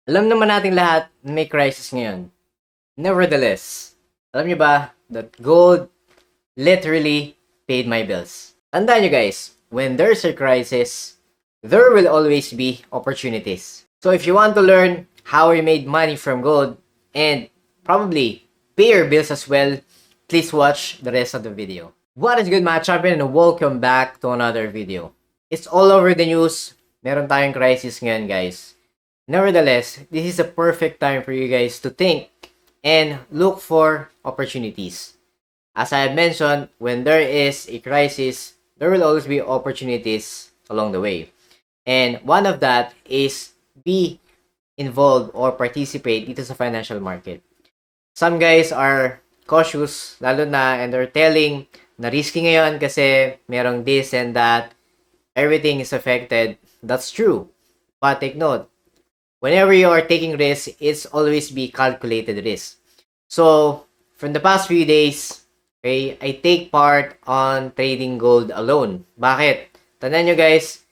Alam naman nating lahat na may crisis ngayon. Nevertheless, alam niyo ba that gold literally paid my bills? Tandaan niyo guys, when there's a crisis, there will always be opportunities. So if you want to learn how we made money from gold and probably pay your bills as well, please watch the rest of the video. What is good mga champion and welcome back to another video. It's all over the news. Meron tayong crisis ngayon guys. Nevertheless, this is a perfect time for you guys to think and look for opportunities. As I have mentioned, when there is a crisis, there will always be opportunities along the way. And one of that is be involved or participate dito sa financial market. Some guys are cautious, lalo na, and they're telling na risky ngayon kasi merong this and that, everything is affected. That's true. But take note, whenever you are taking risks, it's always be calculated risk. So, from the past few days, okay, I take part on trading gold alone. Bakit? Tandaan nyo guys,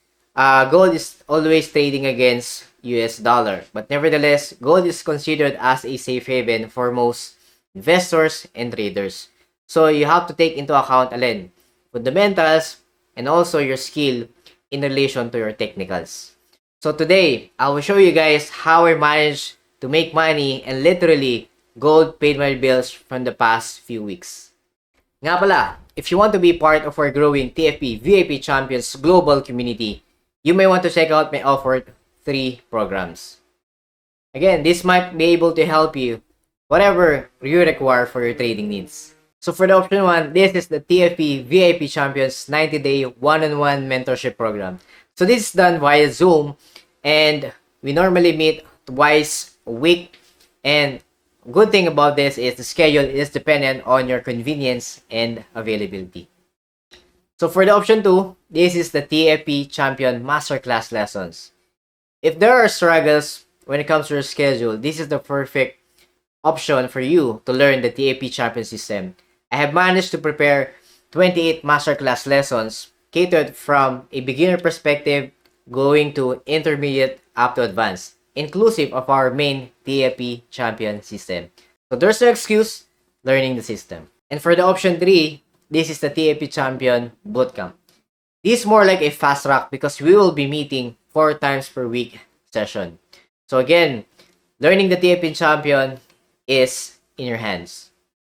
gold is always trading against US dollar. But nevertheless, gold is considered as a safe haven for most investors and traders. So, you have to take into account alin, fundamentals and also your skill in relation to your technicals. So today, I will show you guys how I managed to make money and literally gold paid my bills from the past few weeks. Nga pala, if you want to be part of our growing TFP VIP Champions global community, you may want to check out my offered 3 programs. Again, this might be able to help you whatever you require for your trading needs. So for the option 1, this is the TFP VIP Champions 90-day one-on-one mentorship program. So this is done via Zoom and we normally meet twice a week, and good thing about this is the schedule is dependent on your convenience and availability. So for the option 2, this is the TFP Champion Masterclass lessons. If there are struggles when it comes to your schedule, this is the perfect option for you to learn the TFP Champion system. I have managed to prepare 28 masterclass lessons catered from a beginner perspective going to intermediate up to advanced, inclusive of our main TFP Champion system. So there's no excuse learning the system. And for the option 3, this is the TFP Champion Bootcamp. This is more like a fast track because we will be meeting 4 times per week session. So again, learning the TFP Champion is in your hands.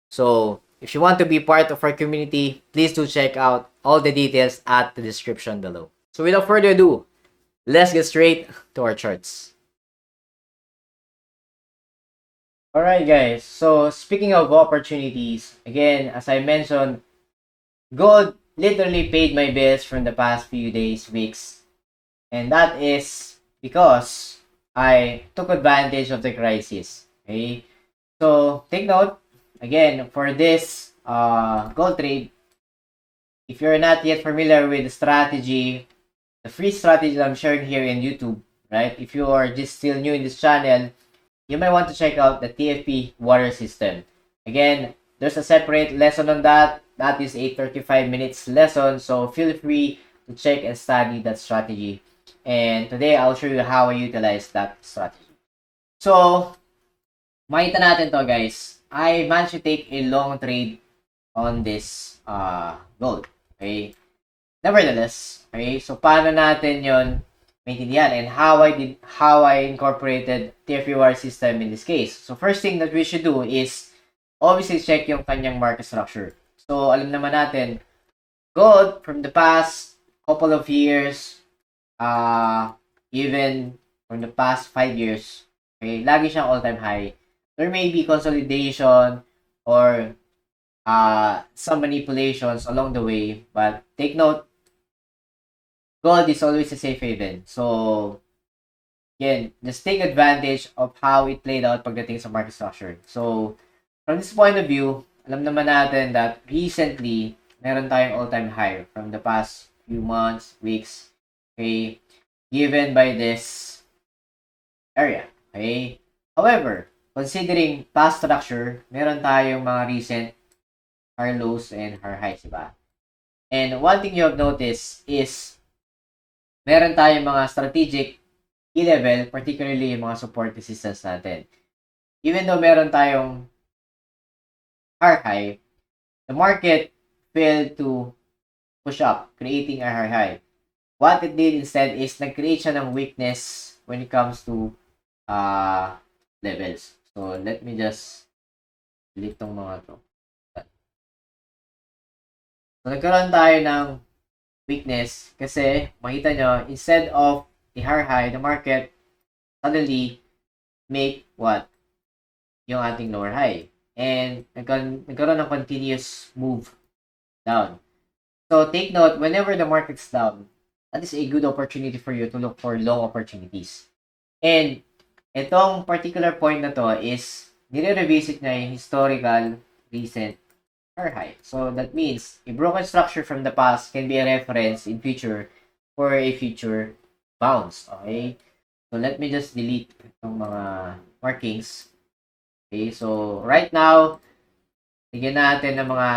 So if you want to be part of our community, please do check out all the details at the description below. So without further ado, let's get straight to our charts. Alright guys, so speaking of opportunities, again, as I mentioned, gold literally paid my bills from the past few days, weeks. And that is because I took advantage of the crisis. Okay? So take note, again, for this gold trade, if you're not yet familiar with the strategy, the free strategy that I'm sharing here in YouTube, right? If you are just still new in this channel, you might want to check out the TFP water system. Again, there's a separate lesson on that. That is a 35 minutes lesson. So feel free to check and study that strategy. And today, I'll show you how I utilize that strategy. So, makita natin to guys. I managed to take a long trade on this gold. Okay? Nevertheless, okay, so paano natin yon maintindihan and how I incorporated TFP system in this case. So first thing that we should do is obviously check yung kanyang market structure. So alam naman natin, gold from the past couple of years, even from the past 5 years, okay, lagi siyang all-time high. There may be consolidation or some manipulations along the way, but take note, gold is always a safe haven. So, again, just take advantage of how it played out pagdating sa market structure. So, from this point of view, alam naman natin that recently, meron tayong all-time high from the past few months, weeks, okay, given by this area, okay? However, considering past structure, meron tayong mga recent higher lows and higher highs, diba? And one thing you have noticed is meron tayong mga strategic key level, particularly yung mga support resistance natin. Even though meron tayong R high, the market failed to push up, creating a R high. What it did instead is nag-create siya ng weakness when it comes to levels. So, let me just delete tong mga to. So, nagkaroon tayo ng weakness kasi makita nyo, instead of the high, the market suddenly make what? Yung ating lower high. And nagkaroon ng continuous move down. So, take note, whenever the market's down, that is a good opportunity for you to look for long opportunities. And itong particular point na to is nire-revisit niya yung historical recent or high. So that means a broken structure from the past can be a reference in future for a future bounce. Okay? So let me just delete itong mga markings. Okay, so right now, bigyan natin ng mga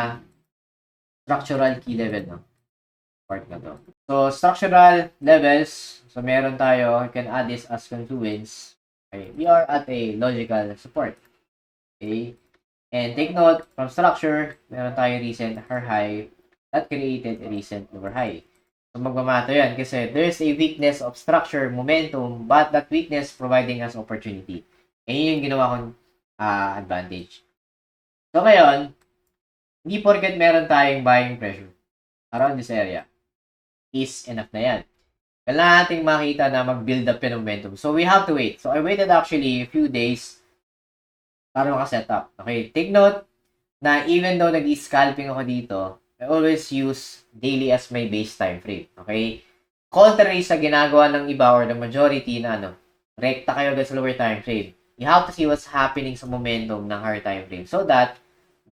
structural key level, no? Part na to. So, structural levels. So, meron tayo. You can add this as confluence. Okay. We are at a logical support. Okay. And take note, from structure, meron tayo recent high that created a recent lower high. So, magmamato yan kasi there's a weakness of structure, momentum, but that weakness providing us opportunity. And yun yung ginawa kong advantage. So, ngayon, hindi porket meron tayong buying pressure around this area is enough na yan. Kailangan nating makita na mag-build up yung momentum. So, we have to wait. So, I waited actually a few days para makaset up. Okay, take note na even though nag-scalping ako dito, I always use daily as my base time frame. Okay? Contrary sa ginagawa ng iba or the majority na rekta kayo sa lower time frame. You have to see what's happening sa momentum ng higher time frame so that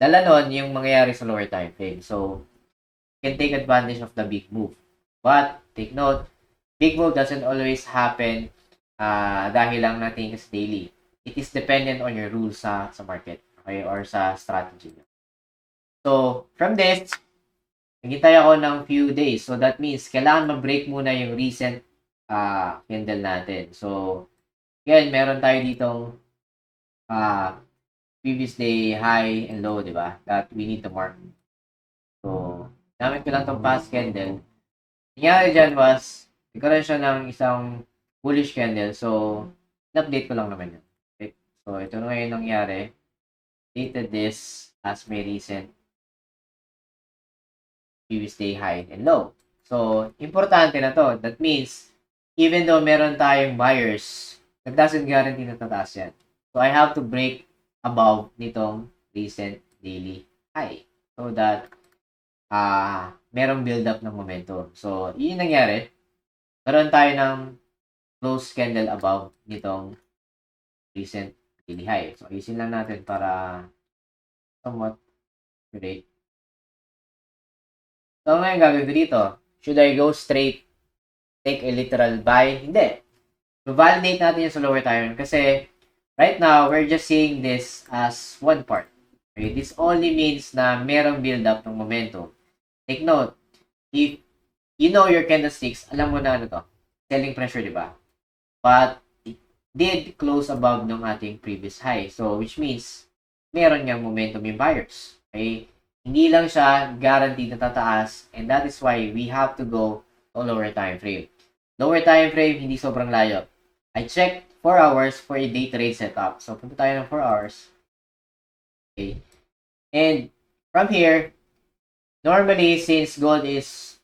dala nun yung mangyayari sa lower time frame. So, you can take advantage of the big move. But, take note, big move doesn't always happen dahil lang natin kasi daily. It is dependent on your rules sa market, okay, or sa strategy. So, from this, naghintay ako ng few days. So, that means, kailangan mag-break muna yung recent candle natin. So, again, meron tayo ditong previous day high and low, di ba? That we need to mark. So, gamit ko lang tong past candle. Nangyari dyan was, nagkaroon siya ng isang bullish candle. So, in-update ko lang naman yun. Okay? So, ito na ngayon nangyari. Dated this as my recent previous day high and low. So, importante na to. That means, even though meron tayong buyers, that doesn't guarantee na tataas yan. So, I have to break above nitong recent daily high. So that, merong build-up ng momentum. So, yun nangyari. Karoon tayo ng close candle above nitong recent daily high. So, ayusin lang natin para somewhat accurate. So, ngayon gagawin ko dito. Should I go straight, take a literal buy? Hindi. So, validate natin yung sa lower time kasi right now, we're just seeing this as one part. Okay? This only means na merong build-up ng momentum. Take note, if you know your candlesticks, alam mo na ano to, selling pressure, di ba? But it did close above ng ating previous high. So, which means, meron nga momentum yung buyers. Okay? Hindi lang siya guaranteed na tataas, and that is why we have to go to lower time frame. Lower time frame, hindi sobrang layo. I checked 4 hours for a day trade setup. So, punta tayo ng 4 hours. Okay. And from here, normally, since gold is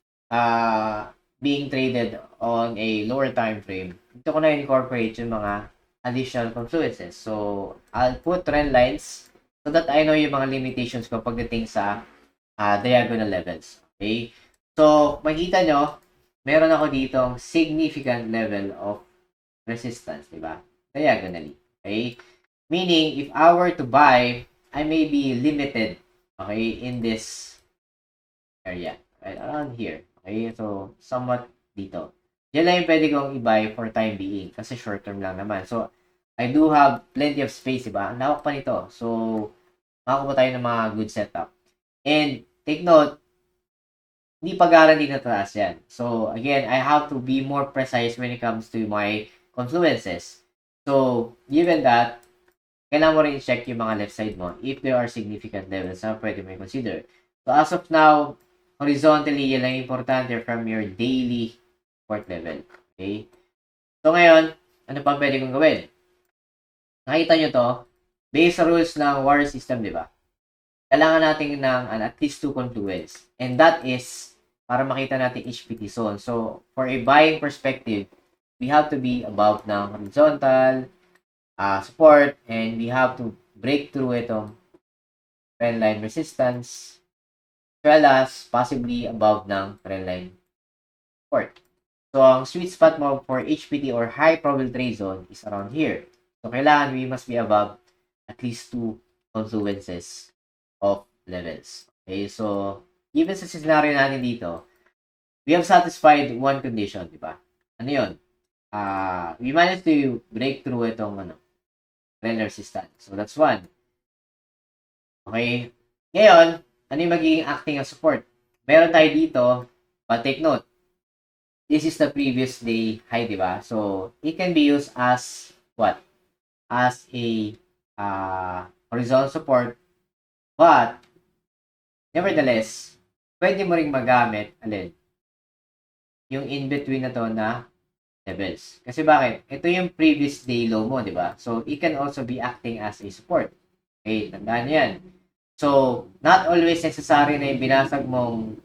being traded on a lower time frame, dito ko na incorporate yung mga additional confluences. So, I'll put trend lines so that I know yung mga limitations ko pagdating sa diagonal levels. Okay? So, makita nyo, meron ako ditong significant level of resistance, di ba? Diagonally. Okay? Meaning, if I were to buy, I may be limited, okay, in this area. Right around here. Okay? So, somewhat dito. Diyan lang yung pwede kong i-buy for time being kasi short term lang naman. So, I do have plenty of space, diba? Ang lawak pa nito. So, makakuha tayo ng mga good setup. And, take note, hindi pa guaranteed na taas yan. So, again, I have to be more precise when it comes to my confluences. So, given that, kailangan mo rin i-check yung mga left side mo if there are significant levels na pwede mo i-consider. So, as of now, horizontally, yan lang importante from your daily support level. Okay? So, ngayon, ano pa pwede kong gawin? Nakita nyo to, based sa rules ng water system, di ba? Kailangan natin ng at least 2 confluence. And that is para makita natin HPT zone. So, for a buying perspective, we have to be above ng horizontal support, and we have to break through itong trend line resistance, as well as possibly above ng trend line support. So, ang sweet spot mo for HPT or high probability trade zone is around here. So, kailangan we must be above at least 2 confluences of levels. Okay, so, given sa scenario natin dito, we have satisfied one condition, di ba? Ano yun? We managed to break through itong trend resistance. So, that's one. Okay. Ngayon, ano yung magiging acting as support? Meron tayo dito, but take note, this is the previous day high, di ba? So, it can be used as what? As a horizontal support, but nevertheless, pwede mo ring magamit, alin? Yung in-between na to na levels. Kasi bakit? Ito yung previous day low mo, di ba? So, it can also be acting as a support. Okay, tandaan yan. So, not always necessary na yung binasag mong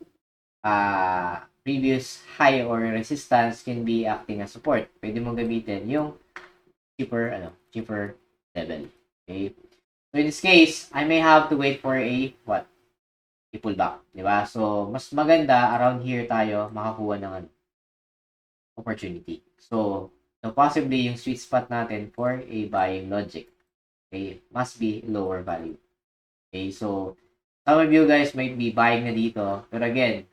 previous high or resistance can be acting as support. Pwede mong gamitin yung cheaper level. Okay? So, in this case, I may have to wait for a pullback. Diba? So, mas maganda around here tayo makakuha ng opportunity. So, possibly yung sweet spot natin for a buying logic, okay, must be lower value. Okay, so some of you guys might be buying na dito, pero again,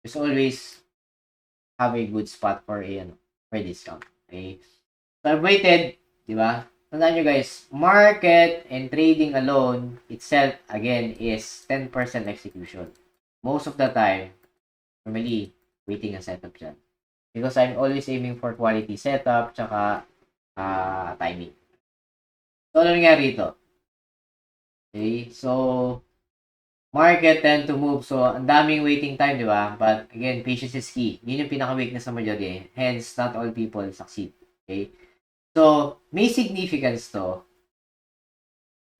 just always have a good spot for a discount. Okay, so I've waited, di ba? Tandaan nyo guys, market and trading alone itself again is 10% execution. Most of the time, normally waiting ang setup dyan. Because I'm always aiming for quality setup tsaka timing. So, ano nangyari ito? Okay, so market tend to move. So, ang daming waiting time, di ba? But again, patience is key. Yun yung pinaka-weakness ng majority. Hence, not all people succeed. Okay? So, may significance to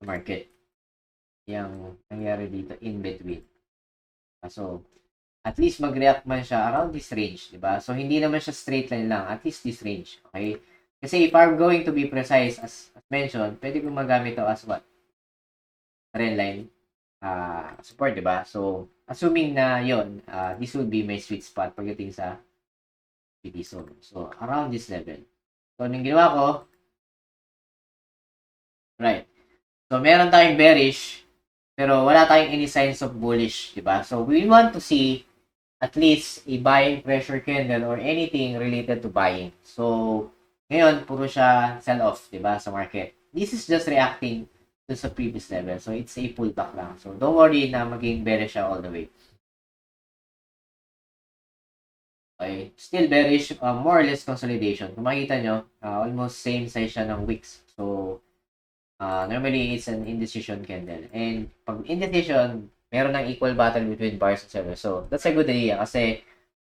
market. Yung nangyari dito in between. So, at least mag-react man siya around this range, di ba? So, hindi naman siya straight line lang. At least this range. Okay? Kasi if I'm going to be precise, as mentioned, pwede kong magamit ito as what? Trend line support, di ba? So, assuming na yon, this will be my sweet spot pagdating sa PT zone. So, around this level. So, anong ginawa ko? Right. So, meron tayong bearish, pero wala tayong any signs of bullish, di ba? So, we want to see at least a buying pressure candle or anything related to buying. So, ngayon, puro siya sell-off, di ba, sa market. This is just reacting to sa previous level. So, it's a pullback lang. So, don't worry na maging bearish siya all the way. Okay. Still bearish, more or less consolidation. Kung makikita nyo, almost same size siya ng wicks. So, normally, it's an indecision candle. And pag indecision, meron ng equal battle between buyers and sellers. So, that's a good idea kasi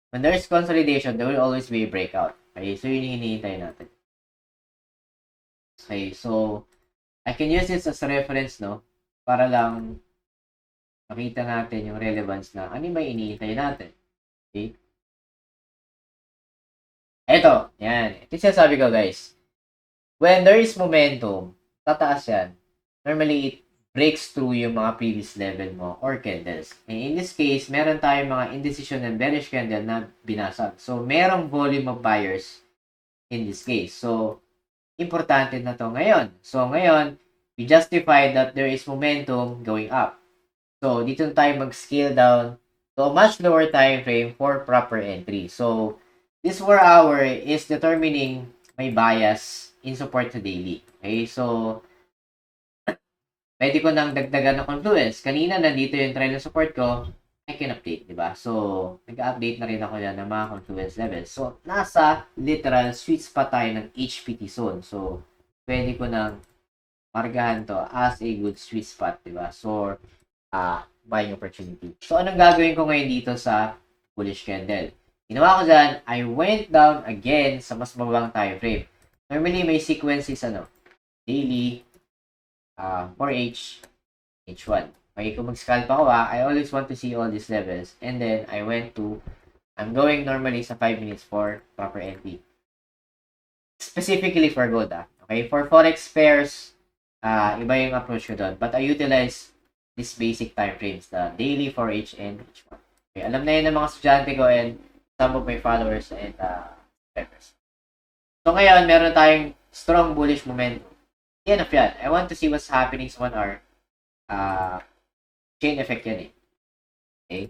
when there's consolidation, there will always be a breakout. Okay, so yun yung hinihintay natin. Okay, so I can use this as a reference, no? Para lang makita natin yung relevance na ano ba hinihintay natin. Okay? Ito, yan. Ito yung sabi ko, guys. When there is momentum, tataas yan. Normally, it breaks through yung mga previous level mo or candles. And in this case, meron tayong mga indecision and bearish candle na binasag. So, merong volume of buyers in this case. So, importante na to ngayon. So, ngayon, we justify that there is momentum going up. So, dito tayo mag-scale down to a much lower time frame for proper entry. So, this 4 hour is determining my bias in support to daily. Okay, so pwede ko nang dagdagan ng confluence. Kanina, nandito yung trend support ko. I can update, di ba? So, nag-update na rin ako yan ng mga confluence levels. So, nasa literal sweet spot tayo ng HPT zone. So, pwede ko nang margahan to as a good sweet spot, di ba? So, buying opportunity. So, anong gagawin ko ngayon dito sa bullish candle? Ginawa ko dyan, I went down again sa mas mababang time frame. Normally, may sequence is daily, 4H, H1. Okay, kung mag-scalp ako I always want to see all these levels. And then, I'm going normally sa 5 minutes for proper entry. Specifically for gold, Okay, for forex pairs, iba yung approach ko doon. But I utilize these basic time frames, the daily, 4H, and H1. Okay, alam na yun ng mga estudyante ko and some of my followers and members. So ngayon, meron tayong strong bullish momentum. Yan of yan. I want to see what's happening sa 1 hour. Chain effect yan eh. Okay?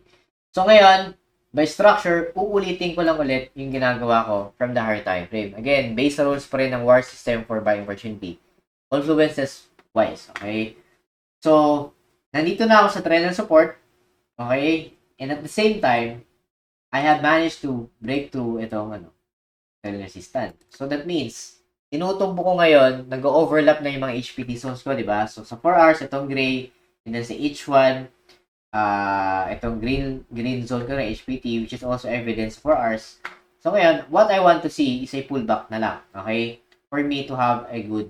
So ngayon, by structure, uulitin ko lang ulit yung ginagawa ko from the higher time frame. Again, based sa rules pa rin ng VAR system for buying opportunity. Confluences wise. Okay? So, nandito na ako sa trend and support. Okay? And at the same time, I have managed to break through itong trend resistance. So, that means, tinutumbo ko ngayon, nag-overlap na yung mga HPT zones ko, di ba? So, sa 4 hours, itong gray, and then sa H1, itong green zone ko na HPT, which is also evidence for hours. So ngayon, what I want to see is a pullback na lang, okay? For me to have a good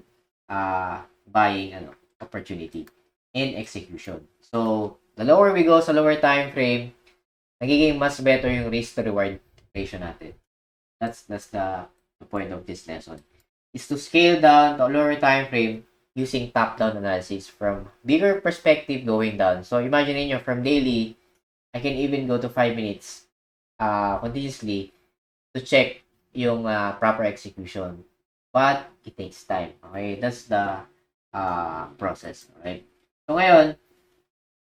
buying opportunity in execution. So, the lower we go sa lower time frame, nagiging mas better yung risk to reward ratio natin. That's the point of this lesson. Is to scale down to a lower time frame using top-down analysis from bigger perspective going down. So, imagine niyo from daily, I can even go to 5 minutes continuously to check yung proper execution. But, it takes time. Okay? That's the process. Right? So, ngayon,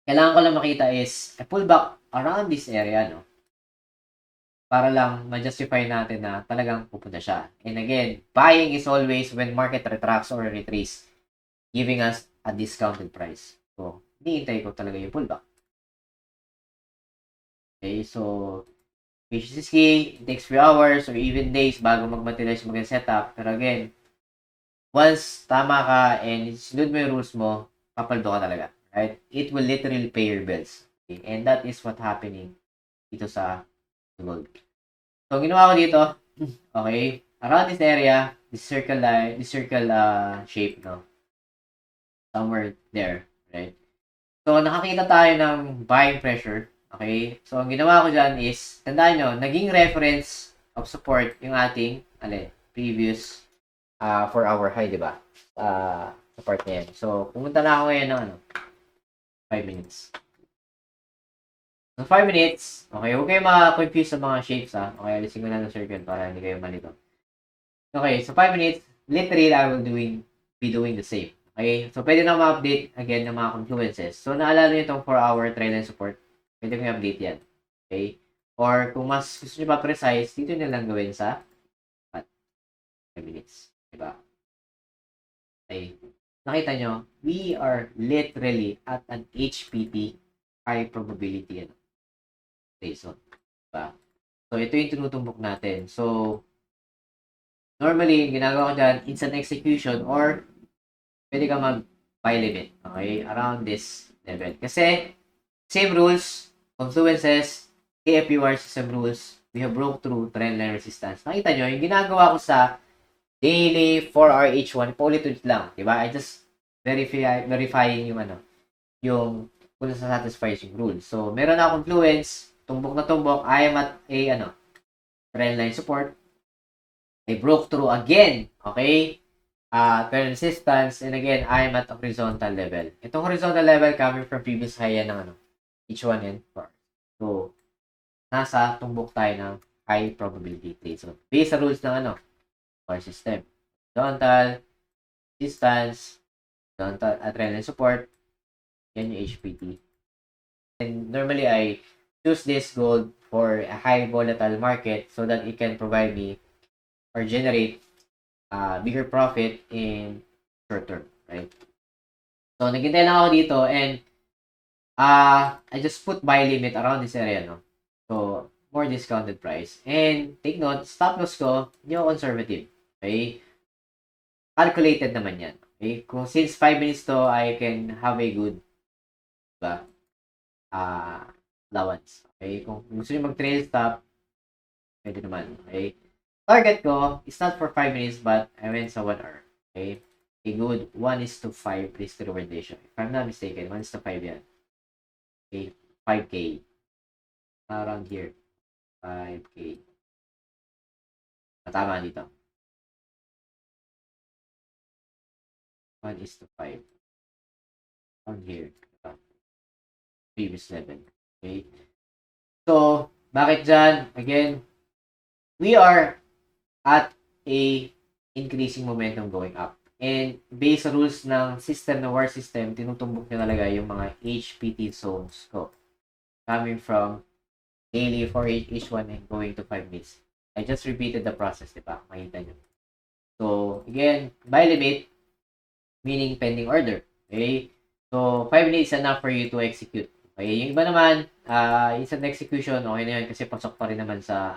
kailangan ko lang makita is a pullback around this area, no? Para lang ma-justify natin na talagang pupunta siya. And again, buying is always when market retracts or retraces, giving us a discounted price. So, hinihintay ko talaga yung pullback. Okay, so, patience is key. It takes few hours or even days bago mag-materialize maging setup. Pero again, once tama ka and sinunod mo yung rules mo, papaldo ka talaga. Right? It will literally pay your bills. Okay? And that is what happening dito sa gold. So, ginawa ko dito, okay, around this area, this circle shape, no? Somewhere there, right? So, nakakita tayo ng buying pressure. Okay? So, ang ginawa ko dyan is, tandaan nyo, naging reference of support yung ating, previous 4-hour high, di ba? Support na yan. So, pumunta na ako ngayon ng 5 minutes. So, 5 minutes, okay, huwag kayo ma-confuse sa mga shapes, Okay, alisin ko na ng circle para hindi kayo malito. Okay, so 5 minutes, literally, I will be doing the same. Okay, so pwede na ma-update again ng mga confluences. So, naalala nyo itong 4-hour trend and support, pwede ko i-update yan. Okay? Or kung mas gusto nyo pa precise, dito nyo lang gawin sa 5 minutes. Diba? Okay. Nakita nyo, we are literally at an HPT, high probability reason. Diba? So, ito yung tinutumbok natin. So, normally, ginagawa ko dyan, instant execution or pwede ka mag-buy limit. Okay? Around this level. Kasi, same rules, confluences, KFUR system rules, we have broke through trendline resistance. Nakita nyo, yung ginagawa ko sa daily 4-hour H1, paulit-ulit lang. Diba? I just verifying yung yung kung nasa-satisfies yung rule. So, meron na confluence, tumbok na tumbok, I am at a trendline support. I broke through again. Okay? Trend resistance, and again, I am at horizontal level. Itong horizontal level coming from previous high yan ng H1 and 4. So, nasa tumbok tayo ng high probability trade. So, based sa rules ng bar system. Horizontal, resistance, horizontal, trend and support, yan yung HPT. And normally, I choose this gold for a high volatile market so that it can provide me or generate bigger profit in short term, right? So, naghintay lang ako dito and I just put buy limit around this area, no? So, more discounted price. And take note, stop loss ko, hindi ako conservative. Okay? Calculated naman yan. Okay? Kung since 5 minutes to, I can have a good, diba? Allowance. Okay? Kung gusto nyo mag-trail stop, pwede naman. Okay? Target ko is not for 5 minutes, but I went sa 1 hour. Okay? A good 1:5 risk to reward ratio. If I'm not mistaken, 1:5 yan. Okay? 5K. Around here. 5K. Tama dito. 1:5. Around here. Previous level. Okay? So, bakit dyan? Again, we are at a increasing momentum going up. And based sa rules ng system, na war system, tinutumbok nyo talaga yung mga HPT zones ko. Coming from daily for H1 and going to 5 minutes. I just repeated the process, diba? Makita nyo. So, again, buy limit, meaning pending order. Okay? So, 5 minutes is enough for you to execute. Okay? Yung iba naman, instant execution, okay na yun kasi pasok pa rin naman sa,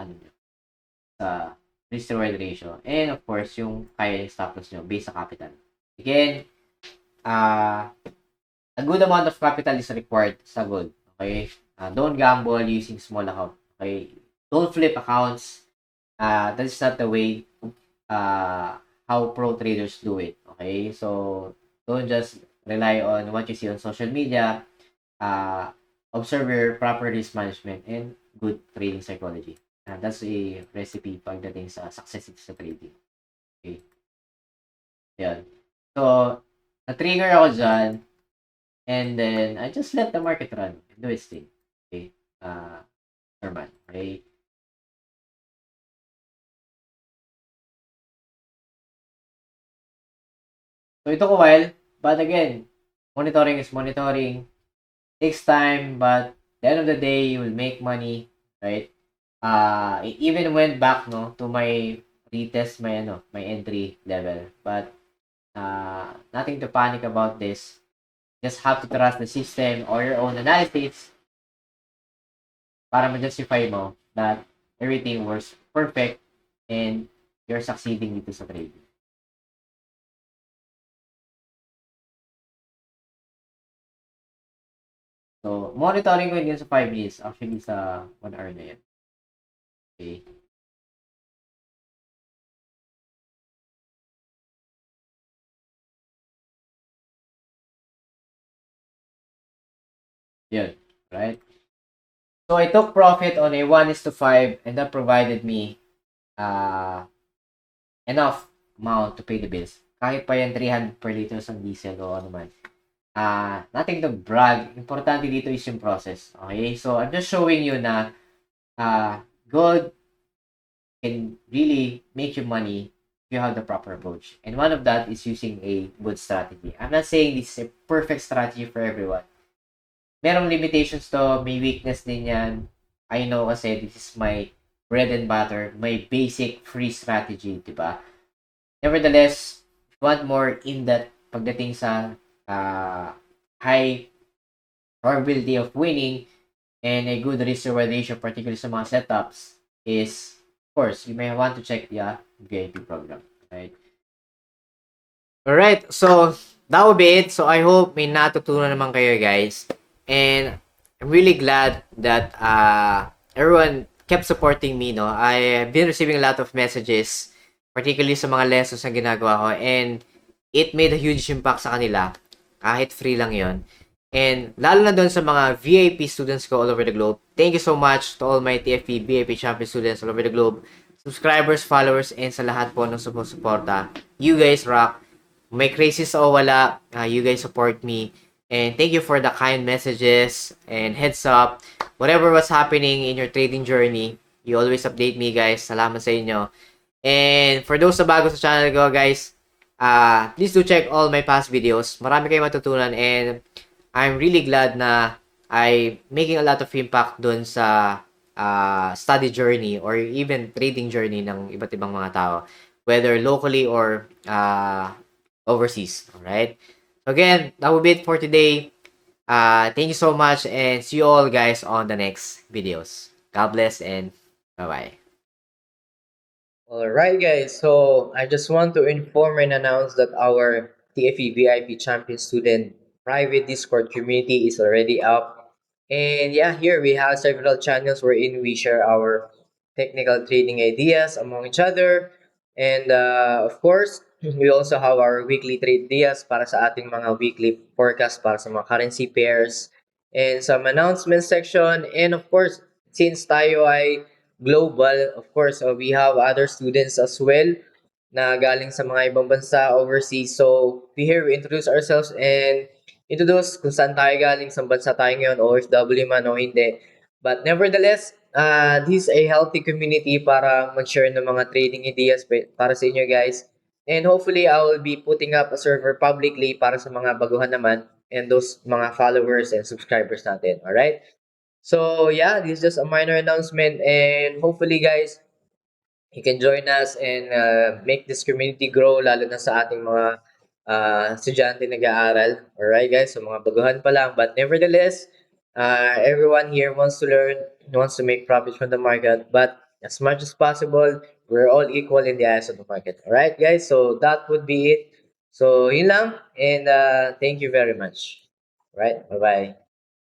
sa risk to reward ratio. And of course, yung kaya yung stop loss nyo based sa capital. Again, a good amount of capital is required sa gold. Okay? Don't gamble using small account. Okay? Don't flip accounts. That is not the way how pro traders do it. Okay? So, don't just rely on what you see on social media. Observe your proper risk management and good trading psychology. That's a recipe pagdating sa success sa trading. Okay. Yan. So, na-trigger ako dyan. And then, I just let the market run. Do its thing. Okay. Normal. Okay. So, it took a while. But again, monitoring is monitoring. Takes time. But, at the end of the day, you will make money. Right? It even went back to my retest my entry level, but nothing to panic about this. Just have to trust the system or your own analysis para ma-justify mo that everything works perfect and you're succeeding dito sa trading. So, monitoring ko yun sa 5 minutes. Actually, sa 1 hour na yan. Okay. Yun. Right? So, I took profit on a 1:5 and that provided me enough amount to pay the bills. Kahit pa yan 300 per liter sa diesel o ano man. Nothing to brag. Importante dito is yung process. Okay? So, I'm just showing you na gold can really make you money if you have the proper approach. And one of that is using a good strategy. I'm not saying this is a perfect strategy for everyone. Merong limitations to, may weakness din yan. I know kasi this is my bread and butter, my basic free strategy, diba? Nevertheless, if you want more in-depth pagdating sa high probability of winning and a good risk reward ratio, particularly sa mga setups, is, of course, you may want to check the VIP program, right? Alright, so that will be it. So I hope may natutunan naman kayo, guys. And I'm really glad that everyone kept supporting me, no? I've been receiving a lot of messages, particularly sa mga lessons na ginagawa ko, and it made a huge impact sa kanila, kahit free lang yon. And lalo na doon sa mga VIP students ko all over the globe. Thank you so much to all my TFP VIP champion students all over the globe, subscribers, followers, and sa lahat po ng suporta. You guys rock. May crisis o wala, you guys support me. And thank you for the kind messages and heads up. Whatever was happening in your trading journey, you always update me, guys. Salamat sa inyo. And for those na bago sa channel ko, guys, please do check all my past videos. Marami kayong matutunan and I'm really glad na I'm making a lot of impact dun sa study journey or even trading journey ng iba't ibang mga tao, whether locally or overseas. Alright? So again, that will be it for today. Thank you so much and see you all guys on the next videos. God bless and bye-bye. Alright guys, so I just want to inform and announce that our TFE VIP Champion Student private Discord community is already up. And yeah, here we have several channels wherein we share our technical trading ideas among each other. And of course, we also have our weekly trade ideas para sa ating mga weekly forecast para sa mga currency pairs and some announcement section. And of course, since tayo ay global, of course, we have other students as well na galing sa mga ibang bansa overseas. So, we introduce ourselves and introduce kung saan tayo galing, sa bansa tayo ngayon, OFW man o hindi. But nevertheless, this is a healthy community para mag-share ng mga trading ideas para sa inyo guys. And hopefully, I will be putting up a server publicly para sa mga baguhan naman and those mga followers and subscribers natin. Alright? So yeah, this is just a minor announcement and hopefully guys, you can join us and make this community grow lalo na sa ating mga estudyante nag-aaral. Alright guys, so mga baguhan pa lang. But nevertheless, everyone here wants to learn, wants to make profits from the market. But as much as possible, we're all equal in the eyes of the market. Alright guys, so that would be it. So yun lang and thank you very much. Right, bye-bye.